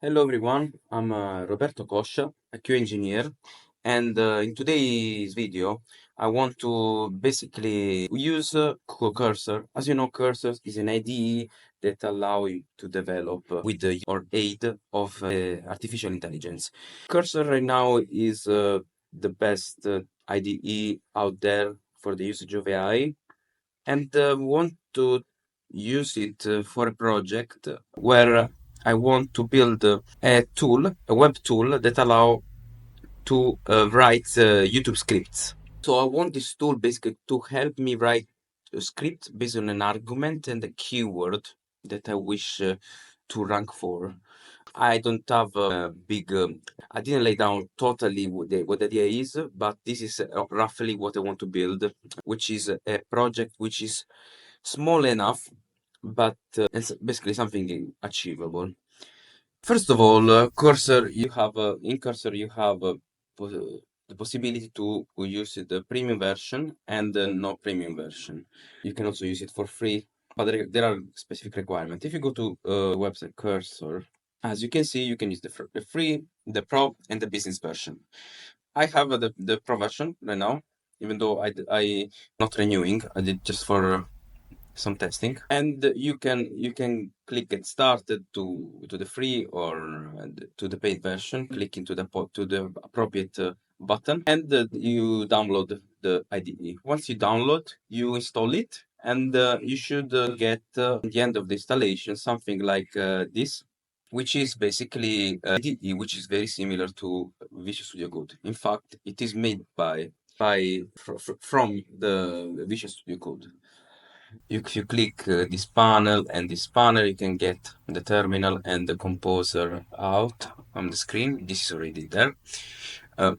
Hello everyone, I'm Roberto Coscia, a QA engineer, and in today's video I want to basically use Cursor. As you know, Cursor is an IDE that allow you to develop with the or aid of artificial intelligence. Cursor right now is the best IDE out there for the usage of AI, and want to use it for a project where I want to build a tool, a web tool that allow to write YouTube scripts. So I want this tool basically to help me write a script based on an argument and a keyword that I wish to rank for. I don't have a big, I didn't lay down totally what the idea is, but this is roughly what I want to build, which is a project which is small enough, but it's basically something achievable. First of all, Cursor, you have in Cursor you have the possibility to use the premium version and the no premium version. You can also use it for free, but there are specific requirements. If you go to website Cursor, as you can see, you can use the free, the pro, and the business version. I have the pro version right now, even though I not renewing. I did just for some testing, and you can click get started to the free or to the paid version. Click into the appropriate button, and you download the IDE. Once you download, you install it, and you should get at the end of the installation something like this, which is basically IDE, which is very similar to Visual Studio Code. In fact, it is made from the Visual Studio Code. If you click this panel and this panel, you can get the terminal and the composer out on the screen. This is already there.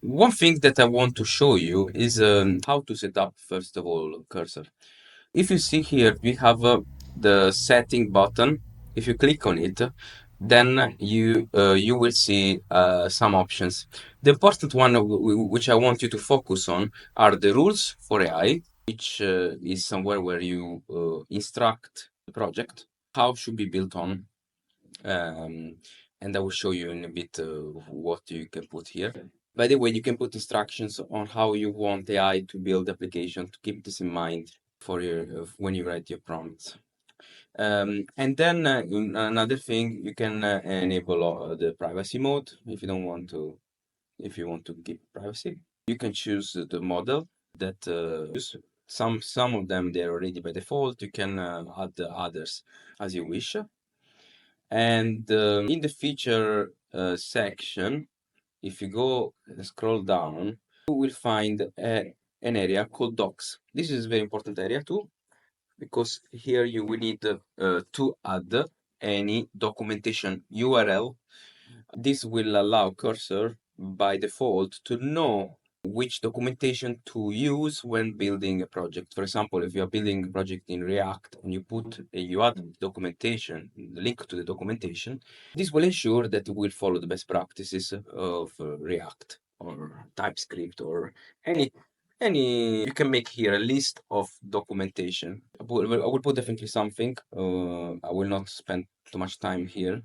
One thing that I want to show you is how to set up, first of all, Cursor. If you see here, we have the setting button. If you click on it, then you will see some options. The important one which I want you to focus on are the rules for AI, which is somewhere where you instruct the project, how should be built on. And I will show you in a bit what you can put here. By the way, you can put instructions on how you want AI to build the application, to keep this in mind for your when you write your prompts. And then another thing, you can enable the privacy mode if you don't want to, if you want to keep privacy. You can choose the model that use. Some of them they're already by default. You can add the others as you wish. And in the feature section, if you go scroll down, you will find an area called docs. This is a very important area too, because here you will need to add any documentation URL. This will allow Cursor by default to know which documentation to use when building a project. For example, if you are building a project in React and you add documentation, the link to the documentation, this will ensure that it will follow the best practices of React or TypeScript or any you can make here a list of documentation. I will put definitely something. I will not spend too much time here.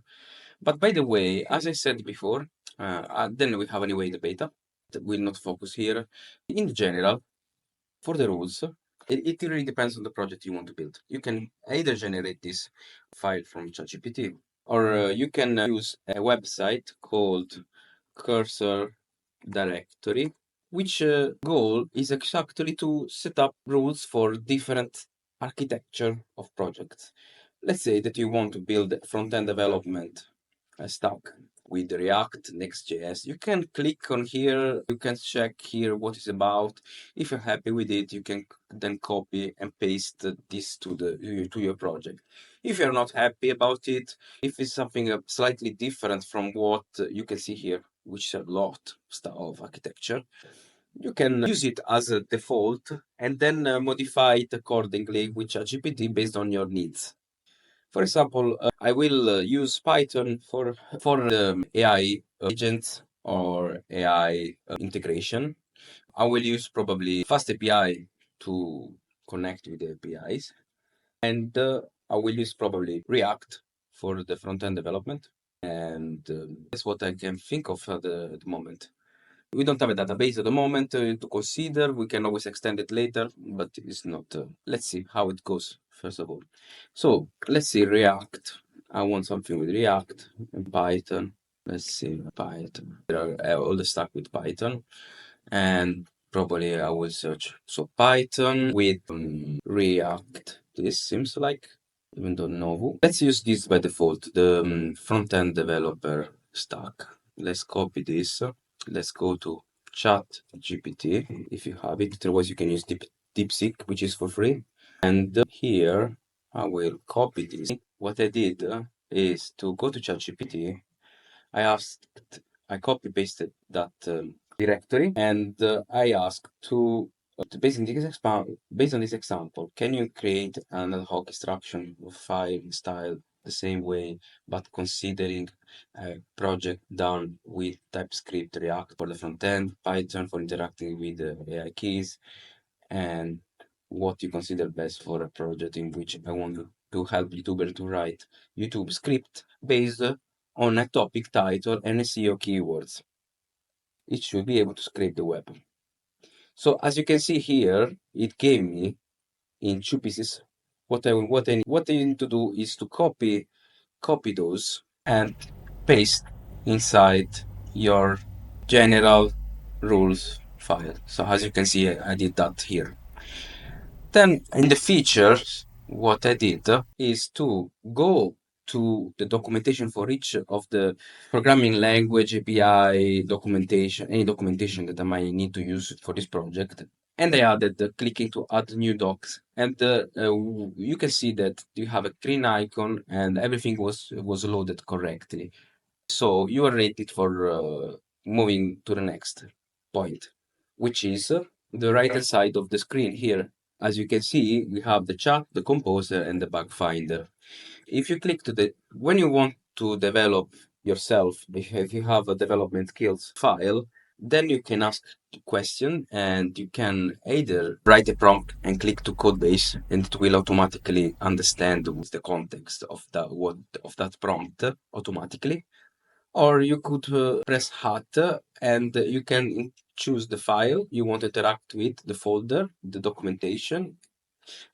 But by the way, as I said before, then we have anyway the beta. That will not focus here. In general, for the rules, it really depends on the project you want to build. You can either generate this file from ChatGPT, or you can use a website called Cursor Directory, which goal is exactly to set up rules for different architecture of projects. Let's say that you want to build front-end development stack with React Next.js. You can click on here, you can check here what it's about. If you're happy with it, you can then copy and paste this to your project. If you're not happy about it, if it's something slightly different from what you can see here, which is a lot of architecture, you can use it as a default and then modify it accordingly with ChatGPT based on your needs. For example, I will use Python for AI agents or AI integration. I will use probably Fast API to connect with the APIs, and I will use probably React for the front-end development. And that's what I can think of at the moment. We don't have a database at the moment to consider. We can always extend it later, but it's not. Let's see how it goes, first of all. So let's see React. I want something with React and Python. Let's see Python. There are all the stuff with Python, and probably I will search. So Python with React. This seems like, even though no. Let's use this by default, the front-end developer stack. Let's copy this. Let's go to Chat GPT if you have it. Otherwise, you can use DeepSeek, which is for free. And here I will copy this. What I did is to go to ChatGPT. I copy pasted that directory, and I asked based on this example, can you create an ad hoc extraction of file style the same way, but considering a project done with TypeScript, React for the front end, Python for interacting with the AI keys, and what you consider best for a project in which I want to help YouTubers to write YouTube script based on a topic title and SEO keywords. It should be able to scrape the web. So as you can see here, it gave me in 2 pieces. What I need to do is to copy those and paste inside your general rules file. So as you can see, I did that here. Then in the features, what I did is to go to the documentation for each of the programming language, API documentation, any documentation that I might need to use for this project. And I added clicking to add new docs. And you can see that you have a green icon and everything was loaded correctly. So you are rated for moving to the next point, which is the right hand side of the screen here. As you can see, we have the chat, the composer, and the bug finder. If you click to when you want to develop yourself, if you have a development skills file, then you can ask the question and you can either write a prompt and click to code base and it will automatically understand the context of that prompt automatically. Or you could press Hot and you can choose the file you want to interact with, the folder, the documentation,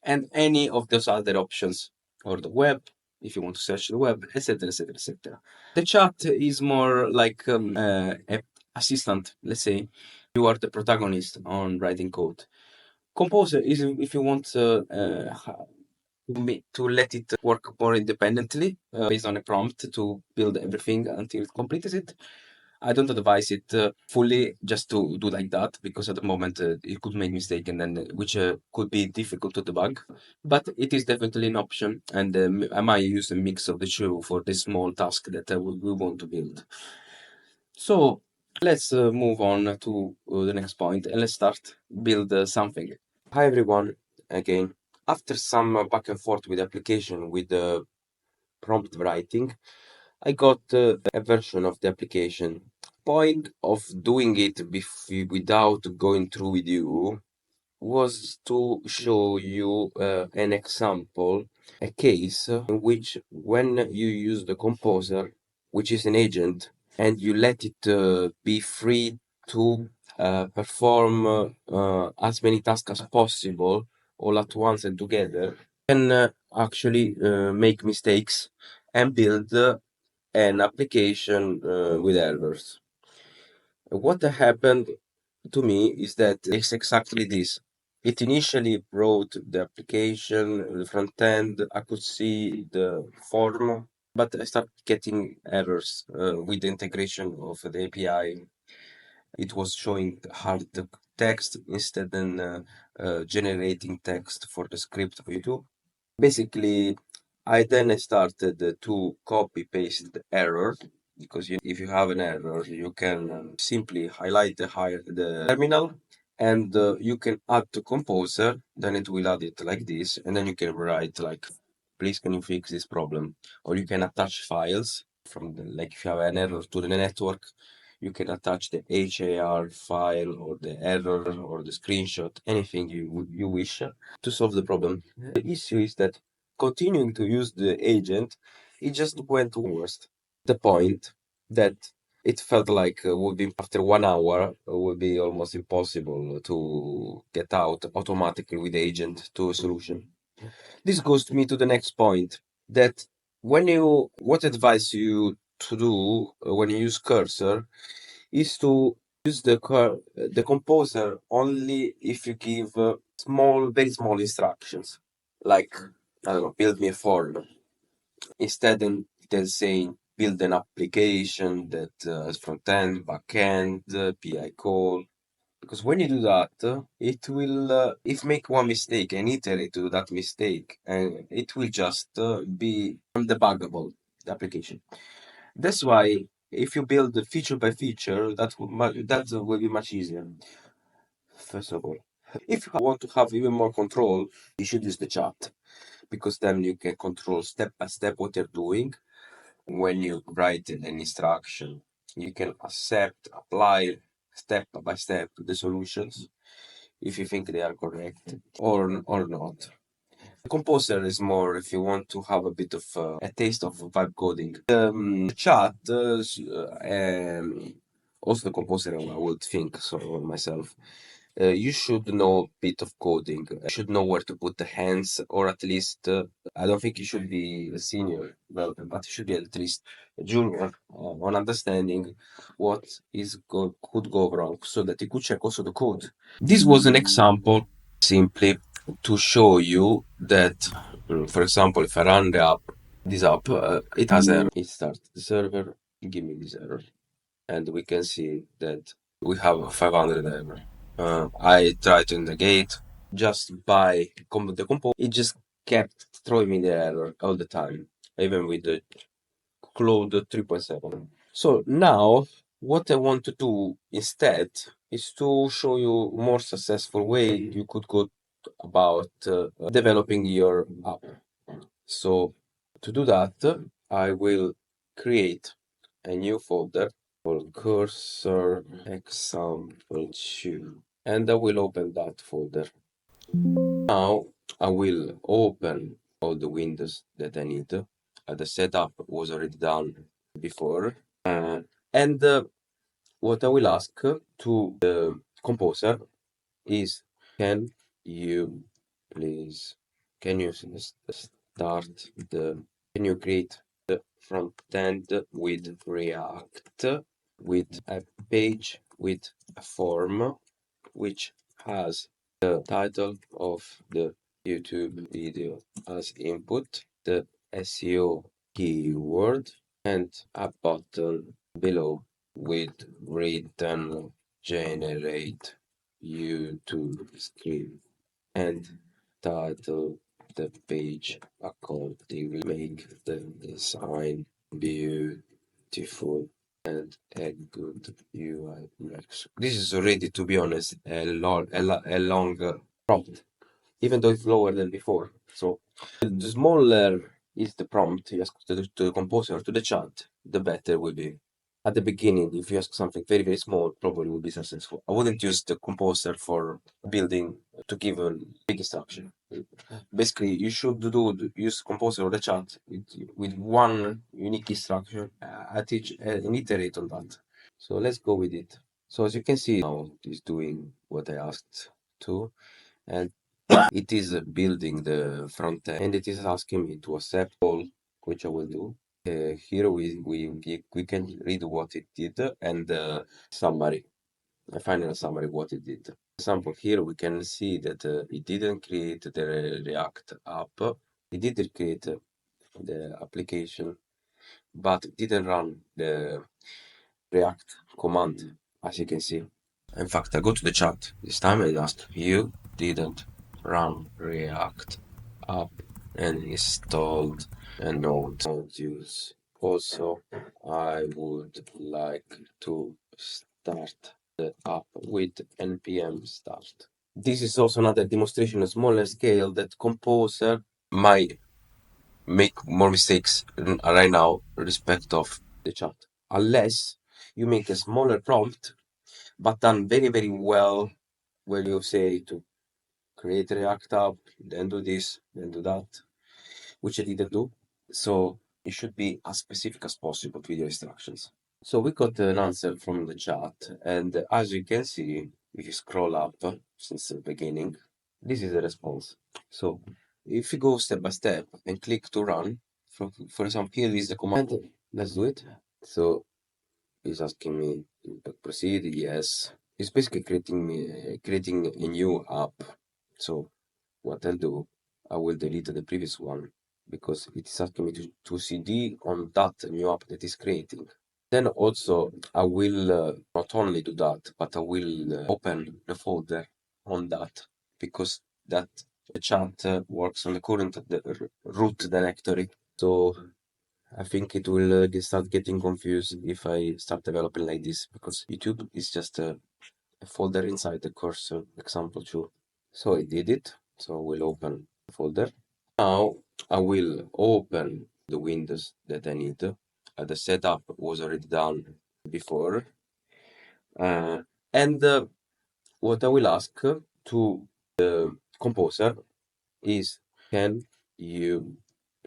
and any of those other options, or the web, if you want to search the web, etc., etc., etc. The chat is more like a assistant, let's say. You are the protagonist on writing code. Composer is if you want to let it work more independently based on a prompt to build everything until it completes it. I don't advise it fully just to do like that because at the moment it could make mistake and then which could be difficult to debug. But it is definitely an option, and I might use a mix of the two for this small task that we want to build. So let's move on to the next point and let's start build something. Hi everyone, again. After some back and forth with the application with the prompt writing, I got a version of the application. Point of doing it without going through with you was to show you an example, a case in which when you use the composer, which is an agent, and you let it be free to perform as many tasks as possible all at once and together, can actually make mistakes and build an application with errors. What happened to me is that it's exactly this. It initially wrote the application, the front end. I could see the form, but I started getting errors with the integration of the API. It was showing hard text instead than generating text for the script for YouTube. Basically, I then started to copy paste the error because if you have an error, you can simply highlight the terminal and you can add to composer, then it will add it like this, and then you can write like, please can you fix this problem? Or you can attach files from like if you have an error to the network, you can attach the HAR file or the error or the screenshot, anything you wish to solve the problem. The issue is that continuing to use the agent, it just went worse. the point that it felt like would be after 1 hour would be almost impossible to get out automatically with the agent to a solution. This goes me to the next point that what advice you to do when you use cursor is to use the composer only if you give very small instructions, like I don't know, build me a form instead than saying build an application that has front end, back end, PI call. Because when you do that, it will if make one mistake and iterate to that mistake, and it will just be undebuggable the application. That's why if you build feature by feature, that will be much easier. First of all, if you want to have even more control, you should use the chat, because then you can control step by step what you're doing. When you write an instruction, you can apply step by step the solutions if you think they are correct or not. The composer is more if you want to have a bit of a taste of vibe coding. The chat, also the composer, I would think so myself. You should know a bit of coding. You should know where to put the hands, or at least, I don't think you should be a senior developer, but you should be at least a junior on understanding what could go wrong, so that you could check also the code. This was an example simply to show you that, for example, if I run this app, it has error. It starts the server, give me this error, and we can see that we have 500 error. I tried to indicate just by the compose, it just kept throwing me the error all the time, even with the Claude 3.7. So now what I want to do instead is to show you a more successful way you could go about developing your app. So to do that, I will create a new folder called cursor example2, and I will open that folder. Now I will open all the windows that I need. The setup was already done before, and what I will ask to the composer is, can you please, can you create the front end with React, with a page with a form which has the title of the YouTube video as input, the SEO keyword, and a button below with written generate YouTube script and title the page accordingly. Make the design beautiful and a good UI UX. This is already, to be honest, a long prompt, even though it's lower than before. So the smaller is the prompt you ask to the composer, to the chat, the better will be. At the beginning, if you ask something very, very small, probably will be successful. I wouldn't use the composer for building to give a big instruction. Basically, you should use composer or the chat with one unique instruction at each and iterate on that. So let's go with it. So as you can see now, it's doing what I asked to, and it is building the front end, and it is asking me to accept all, which I will do. Here we can read what it did and summary, a final summary of what it did. For example, here we can see that it didn't create the React app. It did create the application, but it didn't run the React command, as you can see. In fact, I go to the chat this time and ask, you didn't run React app and installed a node use. Also, I would like to start the app with npm start. This is also another demonstration on a smaller scale that composer might make more mistakes right now respect of the chat, unless you make a smaller prompt but done very, very well, where you say to create a React app, then do this, then do that, which I didn't do. So it should be as specific as possible with your instructions. So we got an answer from the chat, and as you can see, if you scroll up since the beginning, this is the response. So if you go step by step and click to run, for example, here is the command. Let's do it. So it's asking me to proceed. Yes, it's basically creating a new app. So what I'll do, I will delete the previous one because it is asking me to CD on that new app that is creating. Then also I will not only do that, but I will open the folder on that because that the chat works on the current root directory. So I think it will start getting confused if I start developing like this because YouTube is just a folder inside the course example 2. So I did it. So we'll open the folder. Now I will open the windows that I need. The setup was already done before. And what I will ask to the composer is, can you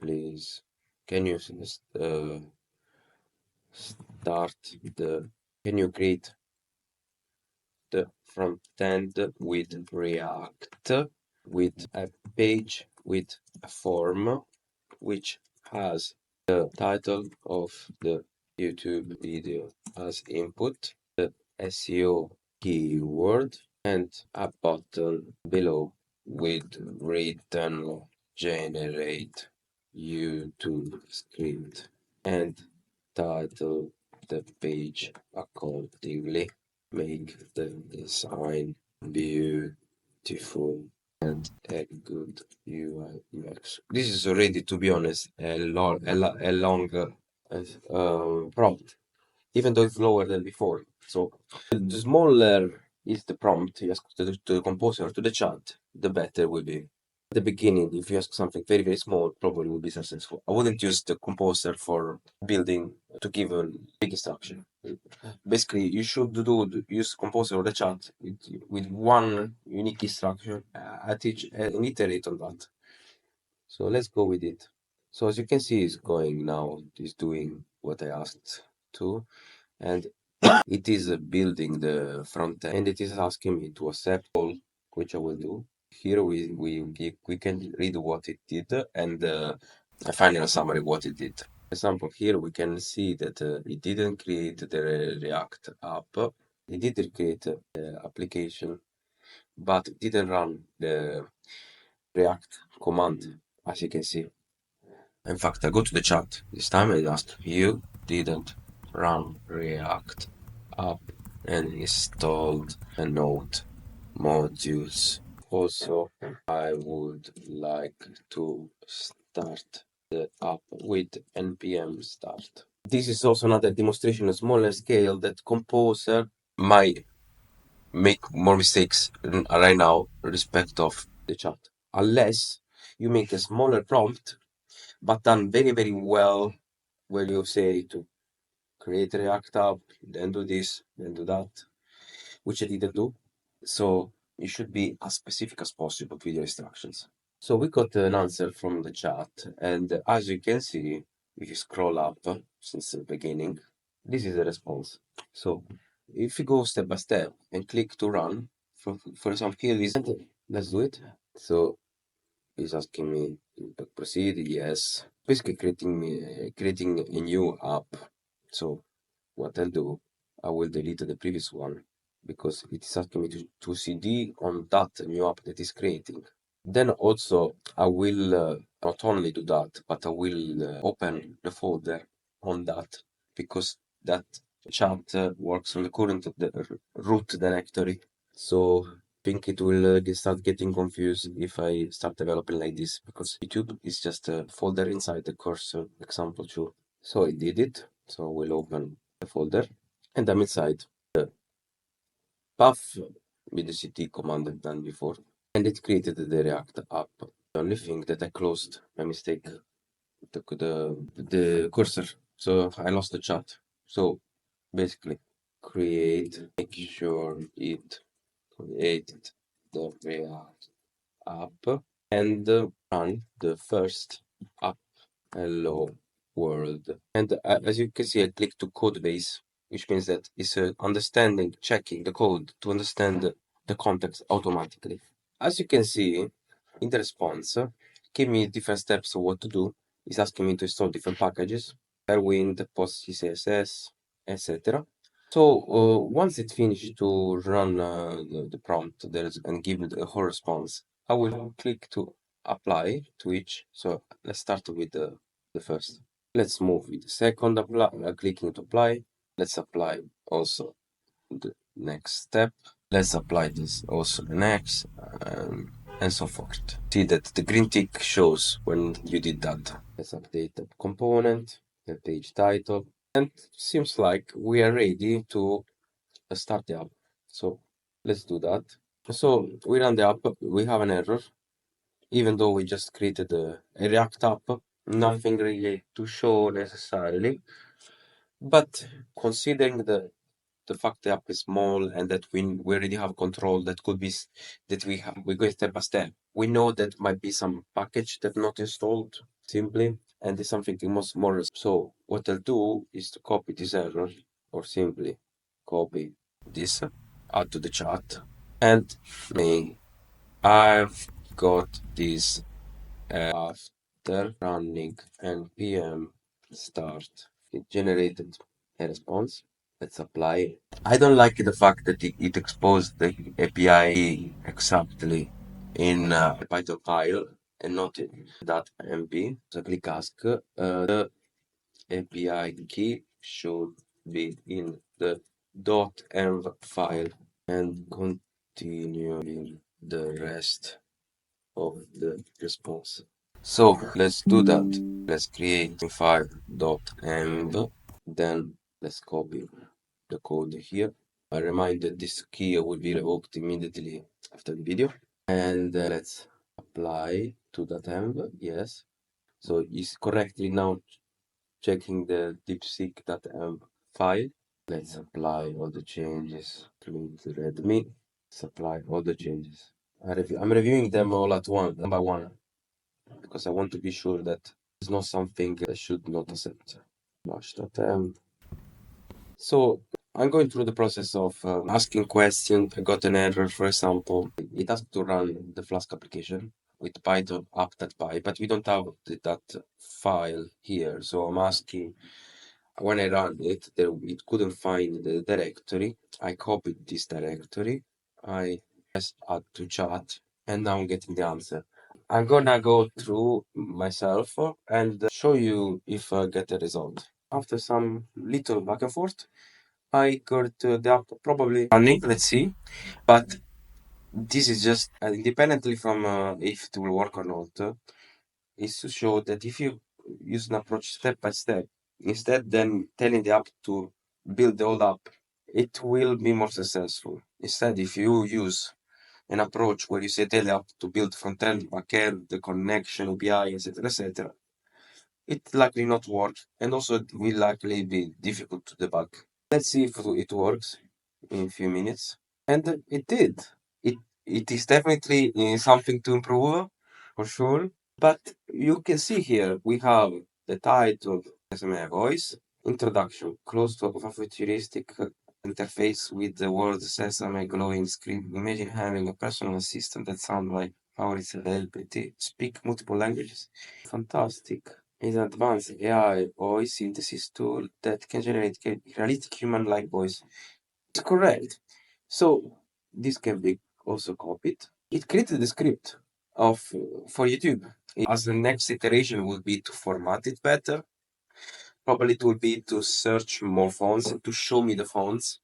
please, can you start can you create the front end with React with a page with a form which has the title of the YouTube video as input, the SEO keyword, and a button below with written generate YouTube script and title the page accordingly. Make the design beautiful and a good UI UX. This is already, to be honest, a long prompt, even though it's lower than before. So the smaller is the prompt you ask to the composer, to the chat, the better will be. At the beginning, if you ask something very, very small, probably will be successful. I wouldn't use the composer for building to give a big instruction. Basically, you should use composer or the chat with one unique instruction at each and iterate on that. So let's go with it. So as you can see, it's going now. It's doing what I asked to, and it is building the front end, and it is asking me to accept all, which I will do. Here we can read what it did and a final summary what it did. For example, here we can see that it didn't create the React app. It did create the application, but it didn't run the React command, as you can see. In fact, I go to the chat. This time I ask, you didn't run React app and installed a node modules. Also, I would like to start the app with npm start. This is also another demonstration on smaller scale that composer might make more mistakes right now respect of the chat. Unless you make a smaller prompt, but done very, very well, where you say to create a React app, then do this, then do that, which I didn't do. So you should be as specific as possible with your instructions. So we got an answer from the chat, and as you can see, if you scroll up since the beginning, this is the response. So if you go step by step and click to run, for example, here is, let's do it. So it's asking me to proceed. Yes, basically creating a new app. So what I'll do, I will delete the previous one because it is asking me to CD on that new app that is creating. Then also I will not only do that, but I will open the folder on that because that chat works on the current root directory. So I think it will start getting confused if I start developing like this because YouTube is just a folder inside the course example 2. So I did it. So we'll open the folder and I'm inside the path with the cd command I've done before, and it created the React app. The only thing that I closed by mistake the cursor, so I lost the chat. So basically, make sure it created the React app and run the first app. Hello world. And as you can see, I click to code base, which means that it's understanding, checking the code to understand the context automatically. As you can see, in the response, give me different steps of what to do. It's asking me to install different packages, Fairwind, PostCSS, etc. So once it finishes to run the prompt and give me the whole response, I will click to apply to each. So let's start with the first. Let's move with the second apply, clicking to apply. Let's apply also the next step. Let's apply this also the next, and so forth. See that the green tick shows when you did that. Let's update the component, the page title, and seems like we are ready to start the app. So let's do that. So we run the app, we have an error, even though we just created a React app, nothing really to show necessarily. But considering the fact the app is small and that we already have control, that could be that we go step by step. We know that might be some package that not installed simply, and it's something much more. So what I'll do is to copy this error, or simply copy this, add to the chat, and me. I've got this after running npm start. It generated a response. Let's apply. I don't like the fact that it exposed the API exactly in a Python file and not in .mb. So click ask. The API key should be in the .env file and continuing the rest of the response. So let's do that. Let's create file.env. Then let's copy the code here. I remind that this key will be revoked immediately after the video. And let's apply to that env. Yes. So it's correctly now checking the deepseek.env file. Let's apply all the changes. Include the readme. Let's apply all the changes. I'm reviewing them all at once, one by one, because I want to be sure that it's not something I should not accept. So I'm going through the process of asking questions. I got an error, for example. It has to run the Flask application with Python app.py, but we don't have that file here. So I'm asking, when I run it, it couldn't find the directory. I copied this directory. I pressed add to chat, and now I'm getting the answer. I'm gonna go through myself and show you if I get a result. After some little back and forth, I got the app probably running, let's see. But this is just independently from if it will work or not, is to show that if you use an approach step by step, instead then telling the app to build the whole app, it will be more successful. Instead, if you use an approach where you say tell the app to build front end, back end, the connection, API, etc., it likely not work, and also it will likely be difficult to debug. Let's see if it works in a few minutes. And it did. It is definitely something to improve, for sure. But you can see here we have the title, SMA voice, introduction, close to a futuristic interface with the word Sesame glowing screen. Imagine having a personal assistant that sounds like our celebrity, speak multiple languages. Fantastic. Is an advanced AI voice synthesis tool that can generate realistic human-like voice. It's correct. So this can be also copied. It created the script of for YouTube. As the next iteration would be to format it better. Probably it would be to search more fonts and to show me the fonts.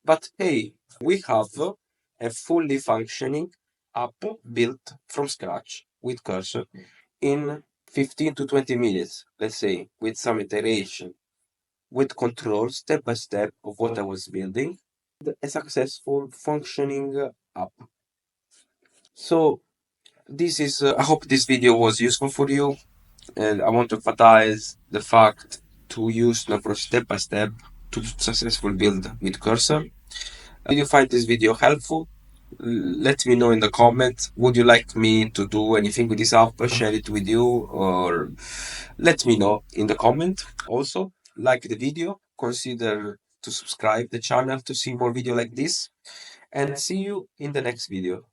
But hey, we have a fully functioning app built from scratch with cursor in 15 to 20 minutes, let's say, with some iteration, with control step by step of what I was building, a successful functioning app. So this is, I hope this video was useful for you, and I want to emphasize the fact to use an approach step by step to successfully build with cursor. Did you find this video helpful? Let me know in the comments. Would you like me to do anything with this app? Share it with you, or let me know in the comment. Also, like the video, consider to subscribe the channel to see more video like this, and see you in the next video.